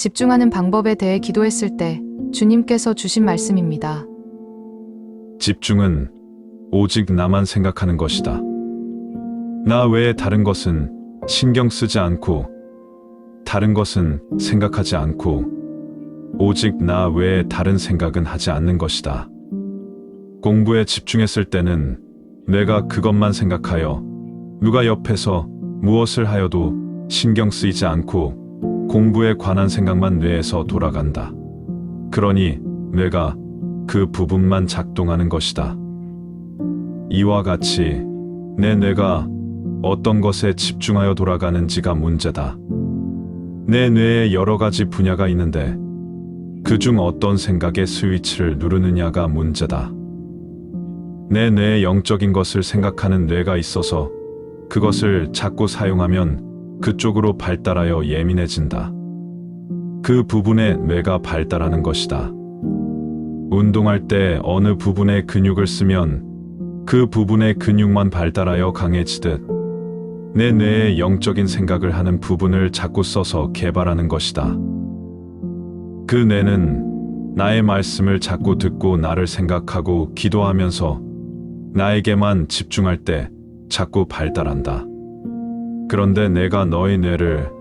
집중하는 방법에 대해 기도했을 때 주님께서 주신 말씀입니다. 집중은 오직 나만 생각하는 것이다. 나 외에 다른 것은 신경 쓰지 않고, 다른 것은 생각하지 않고, 오직 나 외에 다른 생각은 하지 않는 것이다. 공부에 집중했을 때는 뇌가 그것만 생각하여 누가 옆에서 무엇을 하여도 신경 쓰이지 않고 공부에 관한 생각만 뇌에서 돌아간다. 그러니 뇌가 그 부분만 작동하는 것이다. 이와 같이 내 뇌가 어떤 것에 집중하여 돌아가는지가 문제다. 내 뇌에 여러 가지 분야가 있는데 그중 어떤 생각의 스위치를 누르느냐가 문제다. 내 뇌에 영적인 것을 생각하는 뇌가 있어서 그것을 자꾸 사용하면 그쪽으로 발달하여 예민해진다. 그 부분에 뇌가 발달하는 것이다. 운동할 때 어느 부분의 근육을 쓰면 그 부분의 근육만 발달하여 강해지듯 내 뇌에 영적인 생각을 하는 부분을 자꾸 써서 개발하는 것이다. 그 뇌는 나의 말씀을 자꾸 듣고 나를 생각하고 기도하면서 나에게만 집중할 때 자꾸 발달한다. 그런데 내가 너의 뇌를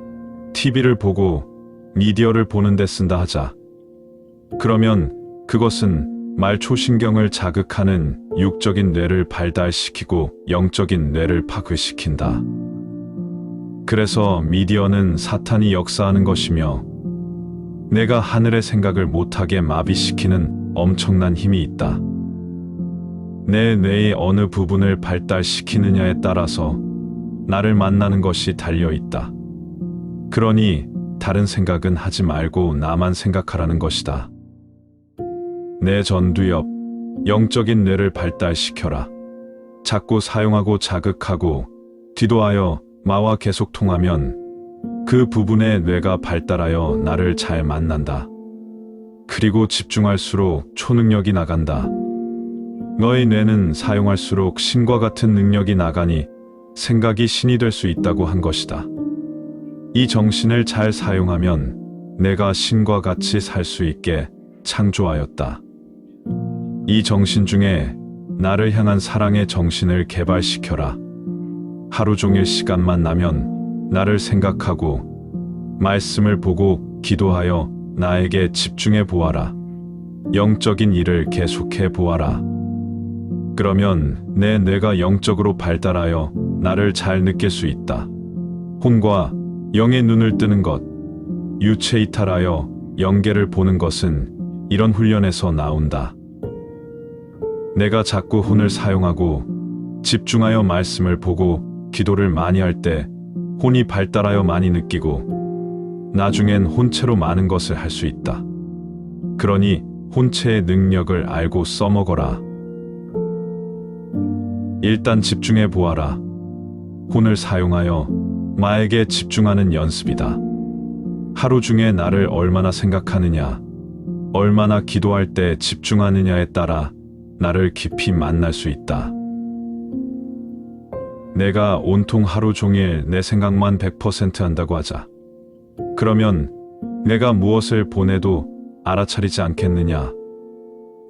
TV를 보고 미디어를 보는 데 쓴다 하자. 그러면 그것은 말초신경을 자극하는 육적인 뇌를 발달시키고 영적인 뇌를 파괴시킨다. 그래서 미디어는 사탄이 역사하는 것이며 내가 하늘의 생각을 못하게 마비시키는 엄청난 힘이 있다. 내 뇌의 어느 부분을 발달시키느냐에 따라서 나를 만나는 것이 달려있다. 그러니 다른 생각은 하지 말고 나만 생각하라는 것이다. 내 전두엽, 영적인 뇌를 발달시켜라. 자꾸 사용하고 자극하고 기도하여 마와 계속 통하면 그 부분의 뇌가 발달하여 나를 잘 만난다. 그리고 집중할수록 초능력이 나간다. 너의 뇌는 사용할수록 신과 같은 능력이 나가니 생각이 신이 될 수 있다고 한 것이다. 이 정신을 잘 사용하면 내가 신과 같이 살 수 있게 창조하였다. 이 정신 중에 나를 향한 사랑의 정신을 개발시켜라. 하루 종일 시간만 나면 나를 생각하고 말씀을 보고 기도하여 나에게 집중해 보아라. 영적인 일을 계속해 보아라. 그러면 내 뇌가 영적으로 발달하여 나를 잘 느낄 수 있다. 혼과 영의 눈을 뜨는 것, 유체 이탈하여 영계를 보는 것은 이런 훈련에서 나온다. 내가 자꾸 혼을 사용하고 집중하여 말씀을 보고 기도를 많이 할 때 혼이 발달하여 많이 느끼고 나중엔 혼체로 많은 것을 할 수 있다. 그러니 혼체의 능력을 알고 써먹어라. 일단 집중해 보아라. 혼을 사용하여 마에게 집중하는 연습이다. 하루 중에 나를 얼마나 생각하느냐, 얼마나 기도할 때 집중하느냐에 따라 나를 깊이 만날 수 있다. 내가 온통 하루 종일 내 생각만 100% 한다고 하자. 그러면 내가 무엇을 보내도 알아차리지 않겠느냐?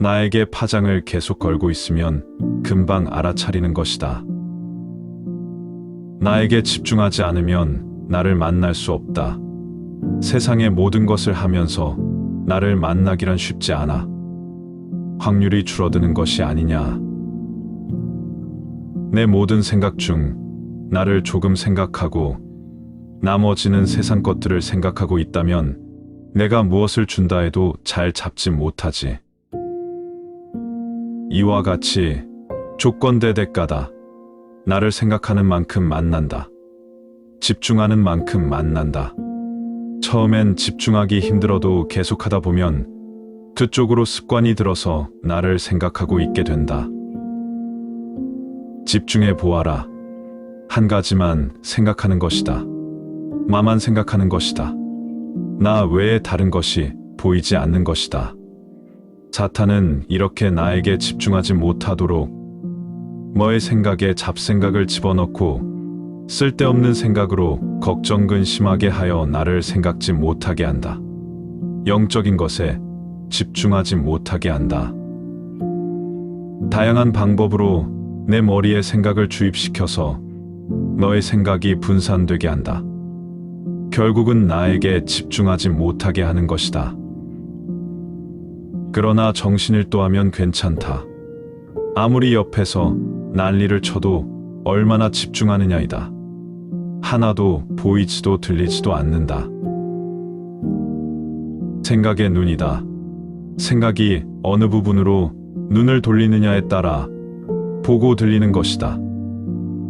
나에게 파장을 계속 걸고 있으면 금방 알아차리는 것이다. 나에게 집중하지 않으면 나를 만날 수 없다. 세상의 모든 것을 하면서 나를 만나기란 쉽지 않아. 확률이 줄어드는 것이 아니냐. 내 모든 생각 중 나를 조금 생각하고 나머지는 세상 것들을 생각하고 있다면 내가 무엇을 준다 해도 잘 잡지 못하지. 이와 같이 조건대대가다. 나를 생각하는 만큼 만난다. 집중하는 만큼 만난다. 처음엔 집중하기 힘들어도 계속하다 보면 그쪽으로 습관이 들어서 나를 생각하고 있게 된다. 집중해 보아라. 한 가지만 생각하는 것이다. 나만 생각하는 것이다. 나 외에 다른 것이 보이지 않는 것이다. 사탄은 이렇게 나에게 집중하지 못하도록 너의 생각에 잡생각을 집어넣고 쓸데없는 생각으로 걱정 근심하게 하여 나를 생각지 못하게 한다. 영적인 것에 집중하지 못하게 한다. 다양한 방법으로 내 머리에 생각을 주입시켜서 너의 생각이 분산되게 한다. 결국은 나에게 집중하지 못하게 하는 것이다. 그러나 정신일도하면 괜찮다. 아무리 옆에서 난리를 쳐도 얼마나 집중하느냐이다. 하나도 보이지도 들리지도 않는다. 생각의 눈이다. 생각이 어느 부분으로 눈을 돌리느냐에 따라 보고 들리는 것이다.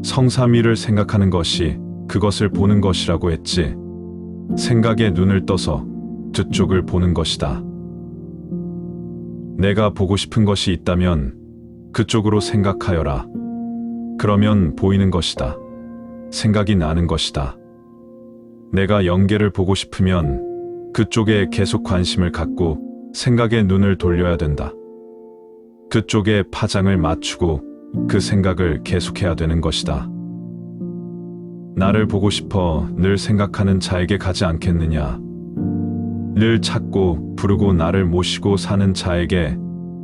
성삼위를 생각하는 것이 그것을 보는 것이라고 했지. 생각에 눈을 떠서 그쪽을 보는 것이다. 내가 보고 싶은 것이 있다면 그쪽으로 생각하여라. 그러면 보이는 것이다. 생각이 나는 것이다. 내가 영계를 보고 싶으면 그쪽에 계속 관심을 갖고 생각의 눈을 돌려야 된다. 그쪽에 파장을 맞추고 그 생각을 계속해야 되는 것이다. 나를 보고 싶어 늘 생각하는 자에게 가지 않겠느냐. 늘 찾고 부르고 나를 모시고 사는 자에게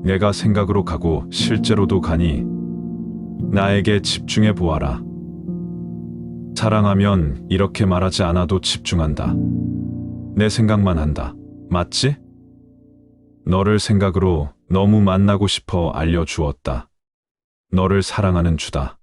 내가 생각으로 가고 실제로도 가니 나에게 집중해 보아라. 사랑하면 이렇게 말하지 않아도 집중한다. 내 생각만 한다. 맞지? 너를 생각으로 너무 만나고 싶어 알려주었다. 너를 사랑하는 주다.